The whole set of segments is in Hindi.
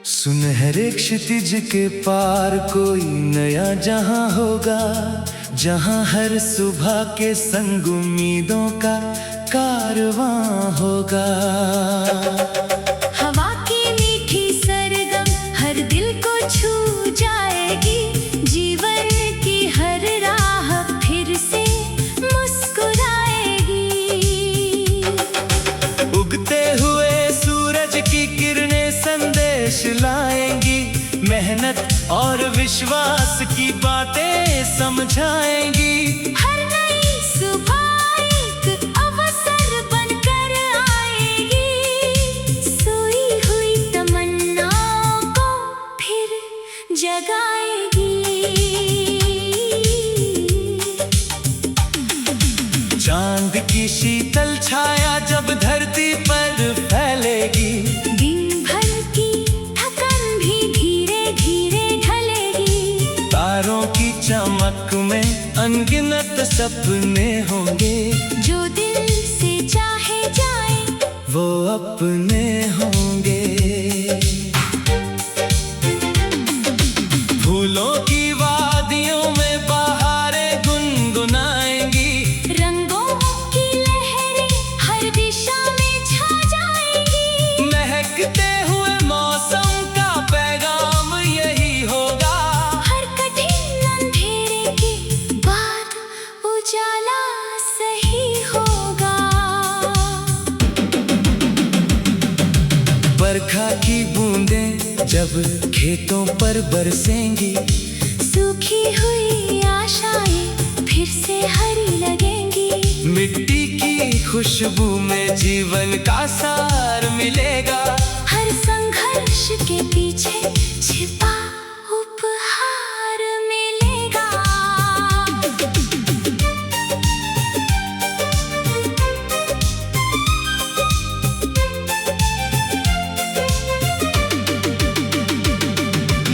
सुनहरे क्षितिज के पार कोई नया जहां होगा, जहां हर सुबह के संग उम्मीदों का कारवां होगा। हवा की मीठी सरगम हर दिल को छू जाएगी, जीवन की हर राह फिर से मुस्कुराएगी। उगते हुए सूरज की किरणें संदेश लाएंगी, मेहनत और विश्वास की बातें समझाएंगी। हर नई सुबह एक अवसर बनकर आएगी, सोई हुई तमन्नाओं को फिर जगाएगी। चांद की शीतल छाया जब धरती पर फैलेगी, दिन भर की थकन भी धीरे धीरे ढलेगी। तारों की चमक में अनगिनत सपने होंगे, जो दिल से चाहे जाए वो अपने होंगे। फूलों की वादियों में बहारें गुनगुनाएंगी, रंगों की लहरें हर दिशा में छा जाएंगी। महकते हुए मौसम का पैगाम यही होगा, हर कठिन अंधेरे के बाद उजाला सही होगा। बरखा की बूंदें जब खेतों पर बरसेंगी, सूखी हुई आशाएं फिर से हरी लगेंगी। मिट्टी की खुशबू में जीवन का सार मिलेगा। हर संघर्ष के पीछे छिपा उपहार मिलेगा।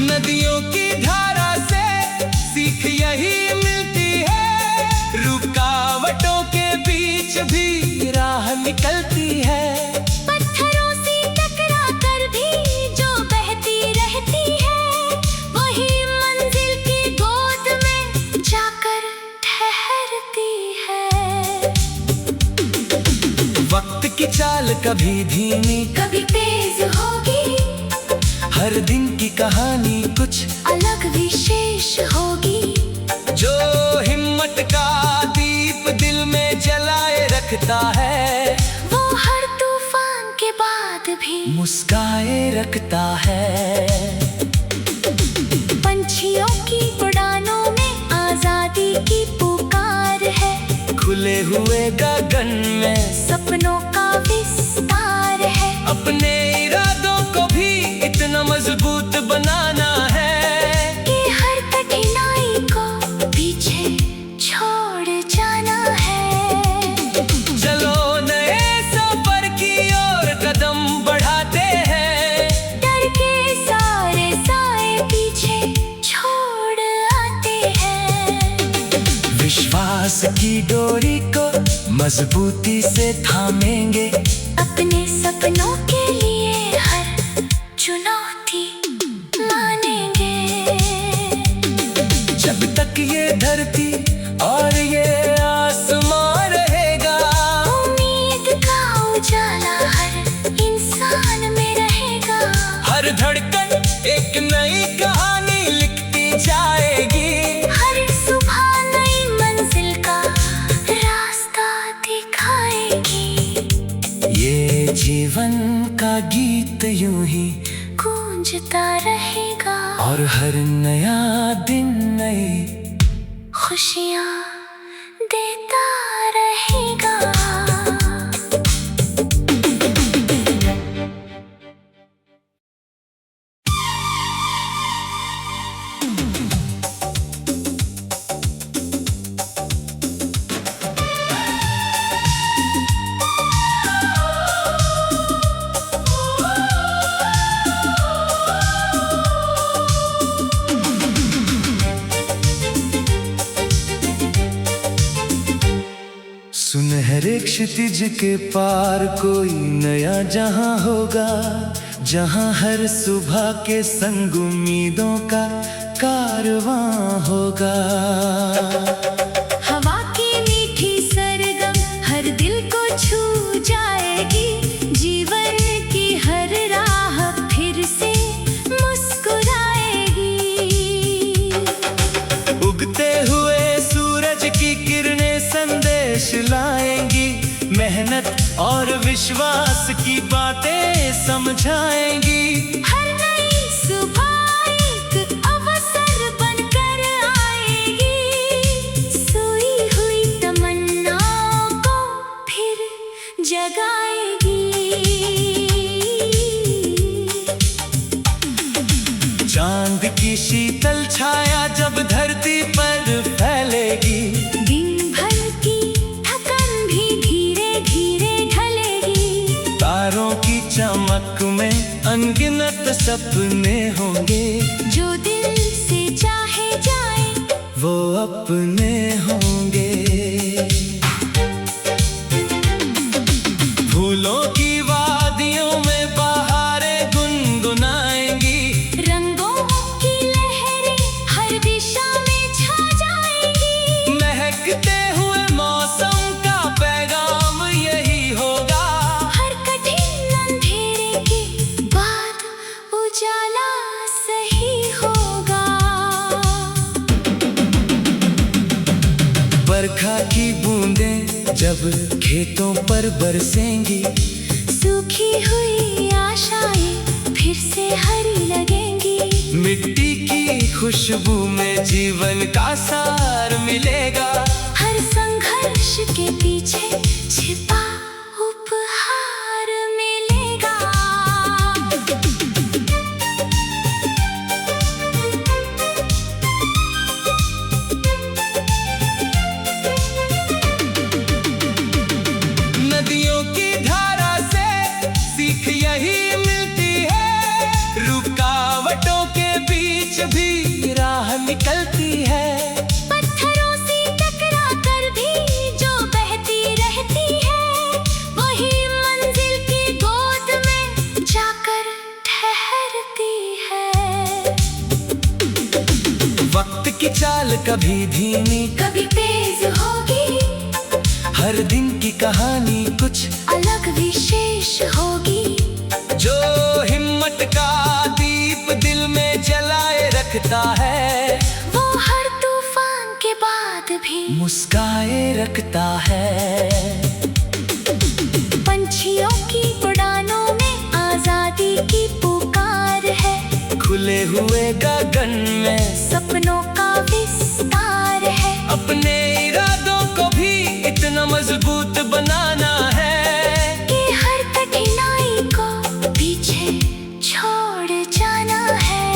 नदियों की धारा से सीख यही मिलती है, रुकावटों के बीच भी राह निकलती है। पत्थरों से टकरा कर भी जो बहती रहती है, वही मंजिल की गोद में जाकर ठहरती है। वक्त की चाल कभी धीमी कभी तेज होगी, हर दिन की कहानी कुछ अलग विशेष होगी। जो हिम्मत का दीप दिल में जलाए रखता है, वो हर तूफान के बाद भी मुस्काए रखता है। पंछियों की उड़ानों में आजादी की पुकार है, खुले हुए गगन में सपनों का विस्तार है। अपने इरादों को भी इतना मजबूत बनाना है कि हर कठिनाई को पीछे छोड़ जाना है। चलो नए सफर की ओर कदम बढ़ाते हैं, डर के सारे साए पीछे छोड़ आते हैं। विश्वास की डोरी को मजबूती से थामेंगे, अपने सपनों के लिए हर चुनौती मानेंगे। जब तक ये धरती और ये आसमां रहेगा, उम्मीद का उजाला हर इंसान में रहेगा। हर धड़कन एक नई कहानी लिखती जाएगी। हर सुबह नई मंजिल का रास्ता दिखाएगी। ये जीवन का गीत यूं ही गूंजता रहेगा, और हर नया दिन नई खुशियाँ देता रहेगा। सुनहरे क्षितिज के पार कोई नया जहां होगा, जहां हर सुबह के संग उम्मीदों का कारवां होगा। हवा की मीठी सरगम हर दिल को छू जाएगी, जीवन की हर राह फिर से मुस्कुराएगी। उगते हुए सूरज की किरणें संदेश लाएंगी, मेहनत और विश्वास की बातें समझाएंगी। हर नई सुबह एक अवसर बनकर आएगी, सोई हुई तमन्नाओं को फिर जगाएगी। चांद की शीतल छाया जब धरती पर फैलेगी, दिन भर की थकन भी धीरे धीरे ढलेगी। तारों की चमक में अनगिनत सपने होंगे, जो दिल से चाहे जाए वो अपने होंगे। फूलों की वादियों में बहारें गुनगुनाएंगी, रंगों की लहरें हर दिशा में छा जाएंगी। महकते हुए मौसम का पैगाम यही होगा, हर कठिन अंधेरे के बाद उजाला सही होगा। बरखा की बूंदें जब खेतों पर बरसेंगी, सूखी हुई आशाएं फिर से हरी लगेंगी। मिट्टी की खुशबू में जीवन का सार मिलेगा, हर संघर्ष के पीछे छिपा उपहार मिलेगा। नदियों की धारा से सीख यही मिलती है, रुकावटों के बीच भी राह निकलती है। पत्थरों से टकरा कर भी जो बहती रहती है, वही मंजिल की गोद में जाकर ठहरती है। वक्त की चाल कभी धीमी कभी तेज होगी, हर दिन की कहानी कुछ अलग विशेष होगी। जो हिम्मत का दीप दिल में जलाए रखता है, वो हर तूफान के बाद भी मुस्काए रखता है। पंछियों की उड़ानों में आजादी की पुकार है, खुले हुए गगन में सपनों का विस्तार है। अपने इरादों को भी इतना मजबूत बनाना है कि हर कठिनाई को पीछे छोड़ जाना है।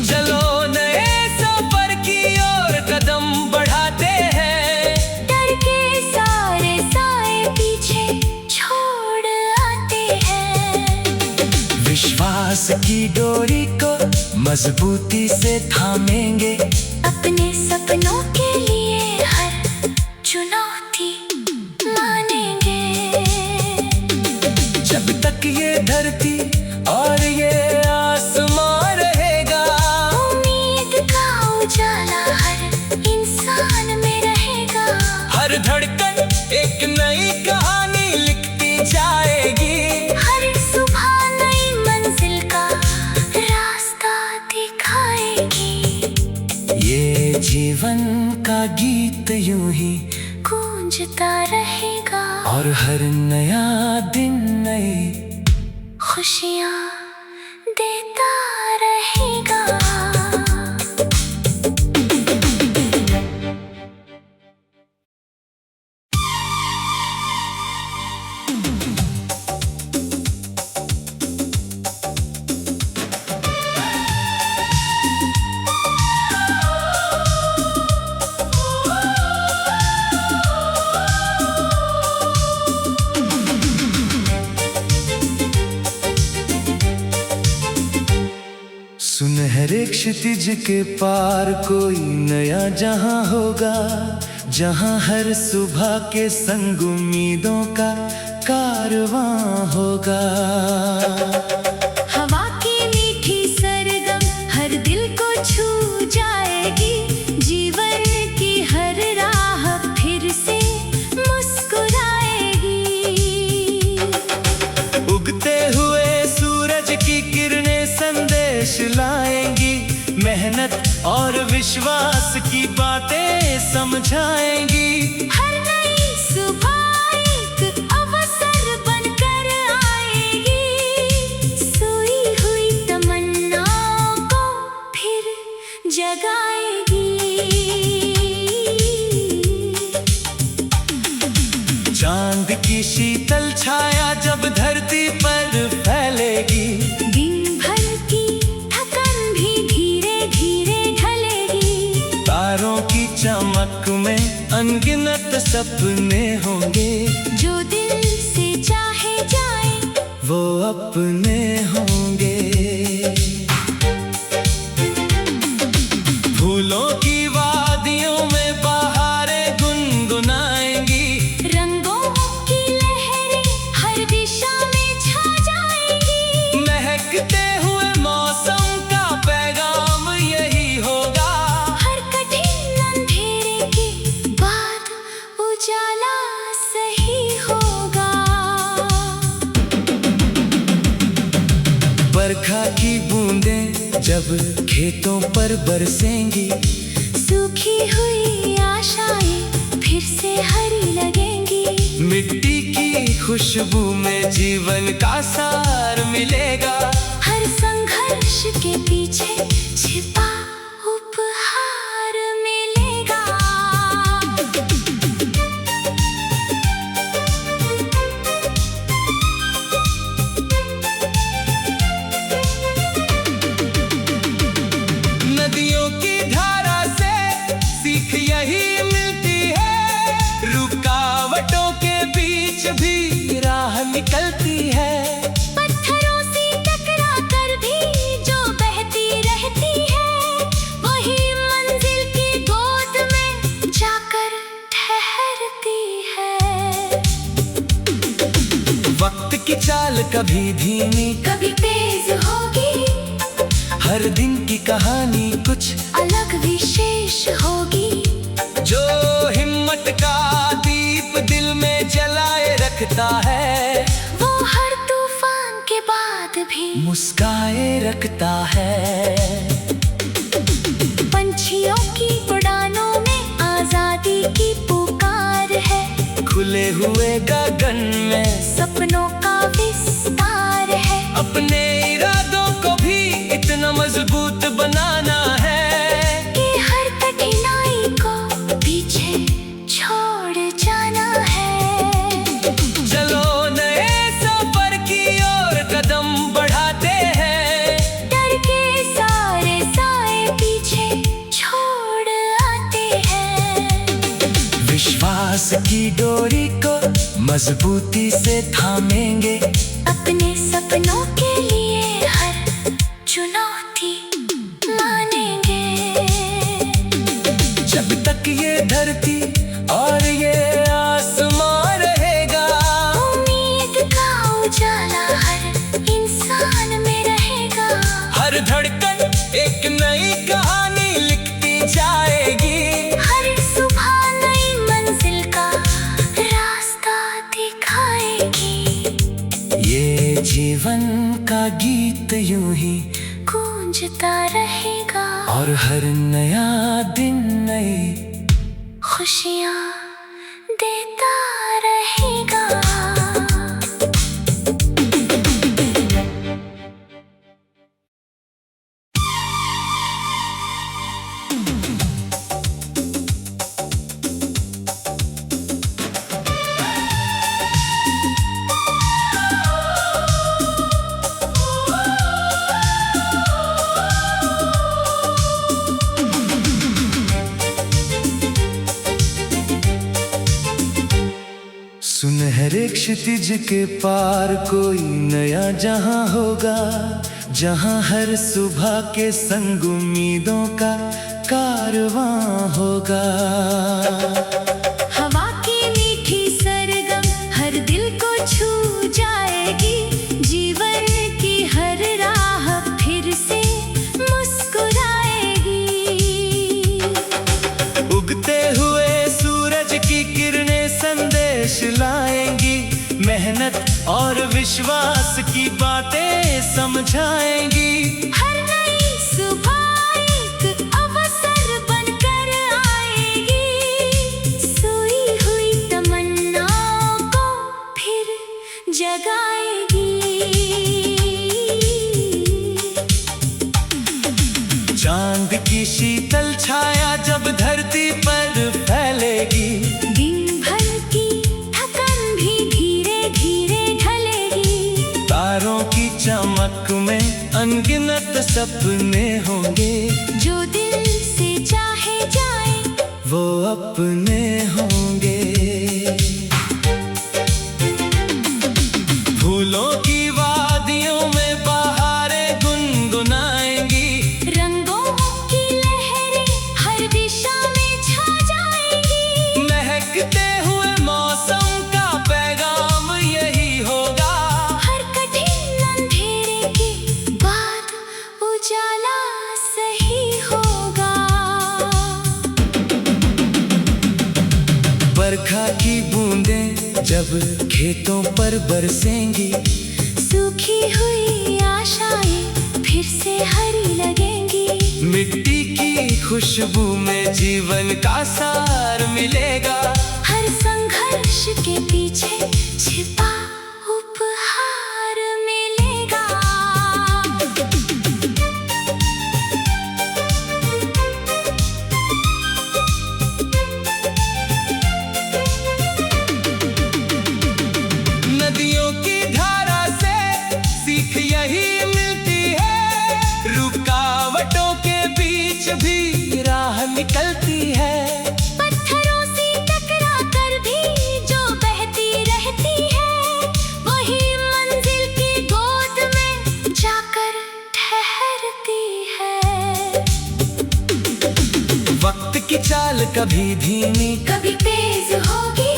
चलो नए सफर की ओर कदम बढ़ाते हैं, डर के सारे साए पीछे छोड़ आते हैं। विश्वास की डोरी को मजबूती से थामेंगे, अपने सपनों के लिए हर चुनौती मानेंगे। जब तक ये धरती और ये आसमां रहेगा, उम्मीद का उजाला हर इंसान में रहेगा। हर धड़कन एक नई कहानी लिखती जाएगी। हर सुबह नई मंजिल का रास्ता दिखाएगी। ये जीवन का गीत यूं ही गूंजता रहेगा, और हर नया दिन नई खुशियाँ देता रहेगा। सुनहरे क्षितिज के पार कोई नया जहां होगा, जहाँ हर सुबह के संग उम्मीदों का कारवां होगा। हवा की मीठी सरगम हर दिल को छू जाएगी, जीवन की हर राह फिर से मुस्कुराएगी। उगते हुए सूरज की किरणें संदेश लाएंगी, मेहनत और विश्वास की बातें समझाएंगी। हर नई सुबह एक अवसर बनकर आएगी, सोई हुई तमन्नाओं को फिर जगाएगी। चांद की शीतल छाया जब धरती पर फैलेगी, दिन भर की थकन भी धीरे धीरे ढलेगी। तारों की चमक में अनगिनत सपने होंगे, जो दिल से चाहे जाए वो अपने होंगे। फूलों की वादियों में बहारें गुनगुनाएंगी, रंगों की लहरें हर दिशा में छा जाएंगी। महकते हुए मौसम का पैगाम यही होगा। हर कठिन अंधेरे के बाद उजाला सही होगा। बरखा की बूंदें जब खेतों पर बरसेंगी, सूखी हुई आशाएं फिर से हरी लगेंगी। मिट्टी की खुशबू में जीवन का सार मिलेगा। हर संघर्ष के पीछे छिपा उपहार मिलेगा। नदियों की धारा से सीख यही मिलती है, रुकावटों के बीच भी राह निकलती है। पत्थरों से टकरा कर भी जो बहती रहती है, वही मंजिल की गोद में जाकर ठहरती है। वक्त की चाल कभी धीमी कभी तेज होगी, हर दिन की कहानी कुछ अलग विशेष होगी। जो हिम्मत का दीप दिल में जलाए रखता है, वो हर तूफान के बाद भी मुस्काए रखता है। पंछियों की उड़ानों में आजादी की पुकार है। खुले हुए गगन में सपनों का विस्तार है। अपने इरादों को भी इतना मजबूत बनाना है कि हर कठिनाई को पीछे छोड़ जाना है। चलो नए सफर की ओर कदम बढ़ाते हैं, डर के सारे साए पीछे छोड़ आते हैं। विश्वास की डोरी को मजबूती से थामेंगे, अपने सपनों के लिए हर चुनौती मानेंगे। जब तक ये धरती और ये आसमां रहेगा, उम्मीद का उजाला हर इंसान में रहेगा। हर धड़कन एक नई कहानी लिखती जाएगी। हर सुबह नई मंजिल का रास्ता दिखाएगी। ये जीवन का गीत यूं ही गूंजता रहेगा, और हर नया दिन नई खुशियाँ देता रहेगा। सुनहरे क्षितिज के पार कोई नया जहां होगा, जहां हर सुबह के संग उम्मीदों का कारवां होगा। समझाएंगी। हर नई सुबह एक अवसर बनकर आएगी, सोई हुई तमन्नाओं को फिर जगाएगी। चांद की शीतल छाया जब धरती पर फैलेगी, दिन भर की थकन भी धीरे धीरे ढलेगी। तारों की चमक में अनगिनत सपने होंगे, जो दिल से चाहे जाए वो अपने होंगे। फूलों की वादियों में बहारें गुनगुनाएंगी, रंगों की लहरें हर दिशा में छा जाएंगी। महकते हुए मौसम का पैगाम यही होगा, हर कठिन अंधेरे के बाद उजाला सही होगा। बरखा की बूंदें जब खेतों पर बरसेंगी, सूखी हुई आशाएं फिर से हरी लगेंगी। मिट्टी की खुशबू में जीवन का सार मिलेगा, हर संघर्ष के पीछे छिपा उपहार मिलेगा। नदियों की धारा से सीख यही मिलती है, रुकावटों के बीच भी राह निकलती है। पत्थरों से टकरा कर भी जो बहती रहती है, वही मंजिल की गोद में जाकर ठहरती है। वक्त की चाल कभी धीमी कभी तेज होगी,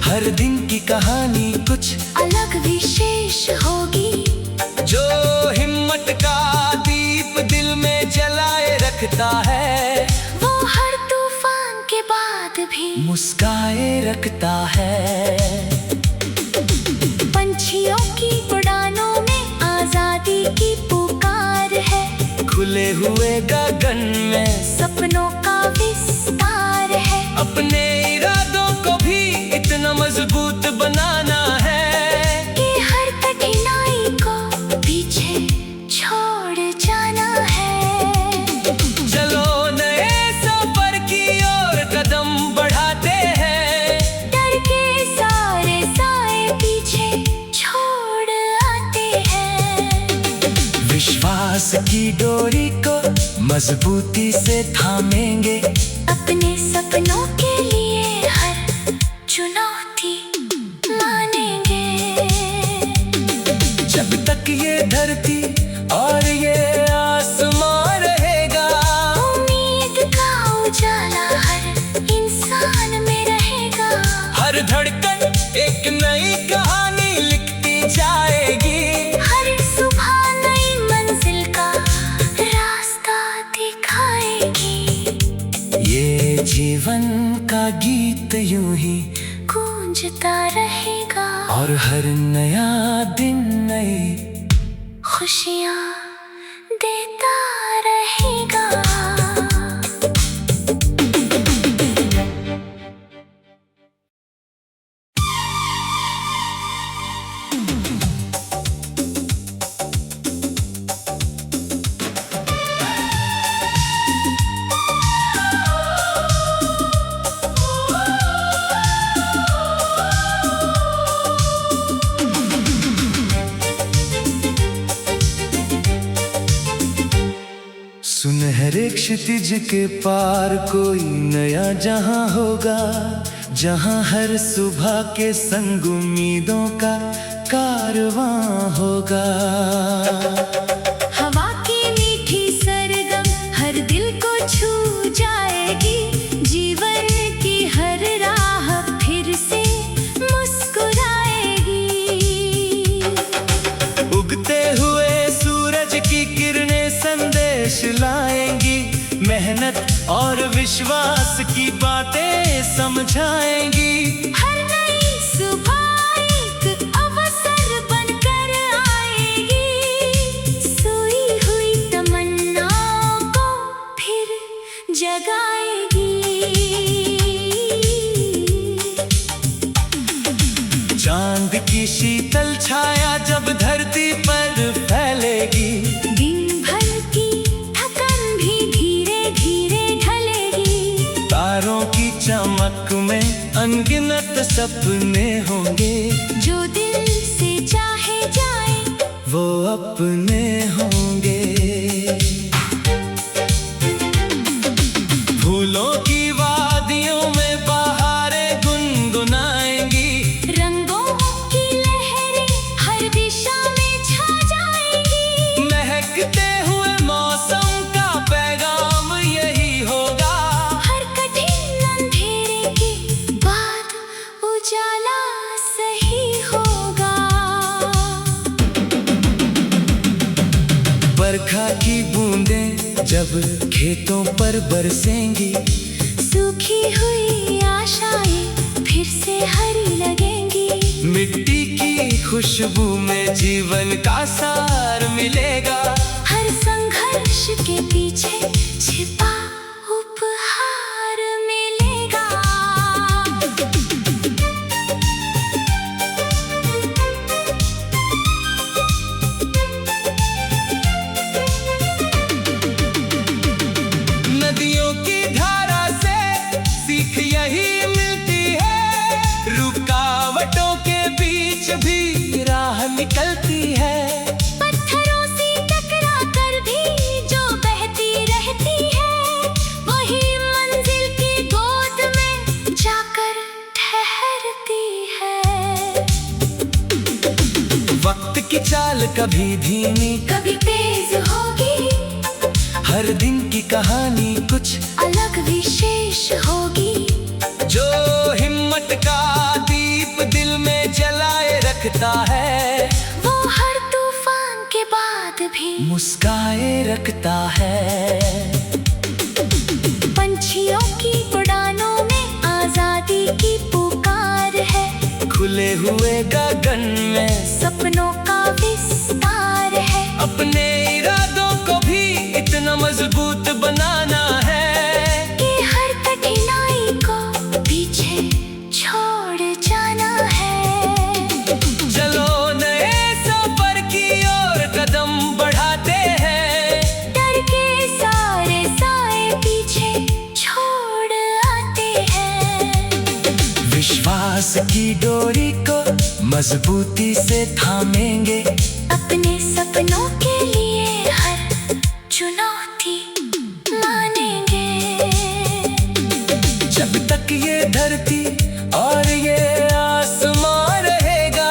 हर दिन की कहानी कुछ अलग विशेष होगी। जो हिम्मत का दीप दिल में जलाए रखता है, वो हर तूफान के बाद भी मुस्काए रखता है। पंछियों की उड़ानों में आजादी की पुकार है, खुले हुए गगन में सपनों का विस्तार है। अपने इरादों को भी इतना मजबूत बनाना है कि हर कठिनाई को पीछे छोड़ जाना है। चलो नए सफर की ओर कदम बढ़ाते हैं, डर के सारे साए पीछे छोड़ आते हैं। विश्वास की डोरी को मजबूती से थामेंगे, अपने सपनों के लिए हर चुनौती मानेंगे। जब तक ये धरती और ये आसमां रहेगा, उम्मीद का उजाला हर इंसान में रहेगा। हर धड़कन एक नई कहानी लिखती जाएगी। हर सुबह नई मंजिल का रास्ता दिखाएगी। ये जीवन का गीत यूं ही गूंजता रहेगा, और हर नया दिन नई खुशियाँ देता रहेगा। सुनहरे क्षितिज के पार कोई नया जहां होगा, जहां हर सुबह के संग उम्मीदों का कारवां होगा। हवा की मीठी सरगम हर दिल को छू जाएगी, जीवन की हर राह फिर से मुस्कुराएगी। उगते हुए सूरज की किरणें संदेश लाएंगी, मेहनत और विश्वास की बातें समझाएंगी। हर नई सुबह एक अवसर बनकर आएगी, की शीतल छाया जब धरती पर फैलेगी, दिन भर की थकन भी धीरे धीरे ढलेगी। तारों की चमक में अनगिनत सपने होंगे, जो दिल से चाहे जाए वो अपने होंगे। फूलों की वादियों में बहारें गुनगुनाएंगी, रंगों की लहरें हर दिशा में छा जाएंगी। महकते हुए मौसम का पैगाम यही होगा, हर कठिन अंधेरे के बाद उजाला सही होगा। बरखा की बूंदें जब खेतों पर बरसेंगी, सूखी हुई आशाएं फिर से हरी लगेंगी। मिट्टी की खुशबू में जीवन का सार मिलेगा, हर संघर्ष के पीछे छिपा उपहार मिलेगा। नदियों की धारा से सीख यही मिलती है, रुकावटों के बीच भी राह निकलती है। पत्थरों से टकरा कर भी जो बहती रहती है, वही मंजिल की गोद में जाकर ठहरती है। वक्त की चाल कभी धीमी कभी तेज होगी, हर दिन की कहानी कुछ अलग विशेष होगी। जो हिम्मत का दीप दिल में जलाए रखता है, वो हर तूफान के बाद भी मुस्काए रखता है। पंछियों की उड़ानों में आजादी की पुकार है, खुले हुए गगन में सपनों का विस्तार है। अपने इरादों को भी इतना मजबूत बनाना है कि हर कठिनाई को पीछे छोड़ जाना है। चलो नए सफर की ओर कदम बढ़ाते हैं, डर के सारे साए पीछे छोड़ आते हैं। विश्वास की डोरी को मजबूती से थामेंगे, अपने सपनों के लिए हर चुनौती मानेंगे। जब तक ये धरती और ये आसमां रहेगा,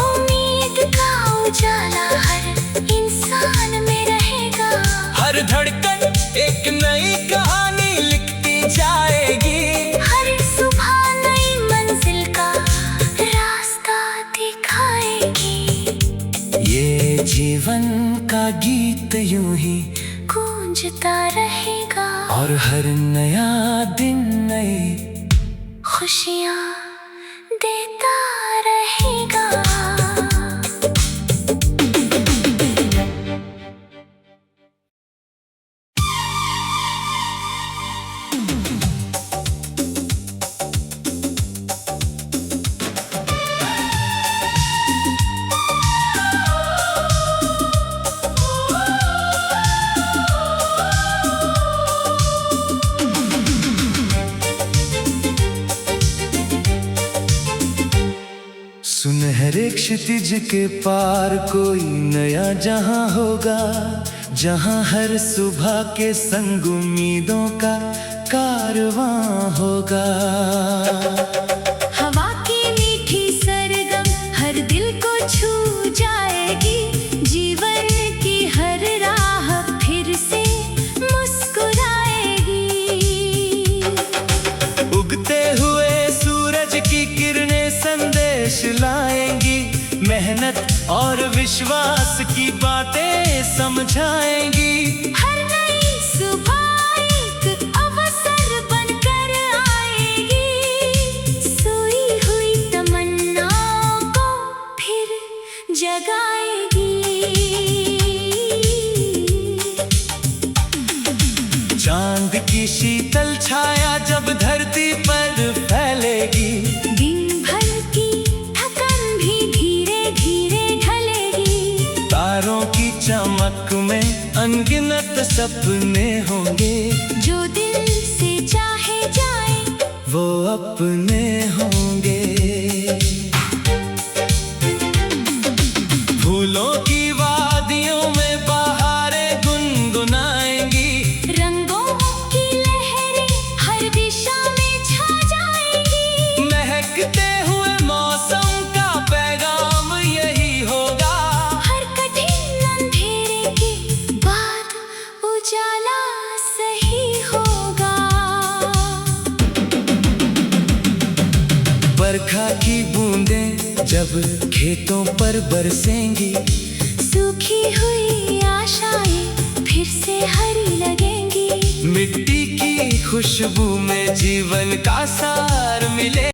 उम्मीद का उजाला हर इंसान में रहेगा। हर धड़कन एक नई कहानी लिखती जाएगी, हर सुबह नई मंजिल का रास्ता दिखाएगी। ये जीवन का गीत यूं ही गूंजता रहेगा और हर नया दिन नई खुशियाँ देता रहेगा। सुनहरे क्षितिज के पार कोई नया जहां होगा, जहां हर सुबह के संग उम्मीदों का कारवां होगा। हवा की मीठी सरगम हर दिल को छू जाएगी, जीवन की हर राह फिर से मुस्कुराएगी। उगते हुए सूरज की किरणें संदेश लाएंगी, मेहनत और विश्वास की बातें समझाएंगी। हर नई सुबह एक अवसर बनकर आएगी, सोई हुई तमन्नाओं को फिर जगाएगी। चांद की शीतल छाया जब धरती पर फैलेगी, दिन भर की थकन भी धीरे सपने होंगे, जो दिल से चाहे जाए वो अपने होंगे। फूलों की वादियों में बहारें गुनगुनाएंगी, रंगों की लहरें हर दिशा में छा जाएंगी। महकते हुए मौसम का पैगाम यही होगा, हर कठिन अंधेरे के बाद उजाला सही होगा। बरखा की बूंदें जब खेतों पर बरसेंगी, सूखी हुई आशाएं फिर से हरी लगेंगी। मिट्टी की खुशबू में जीवन का सार मिले।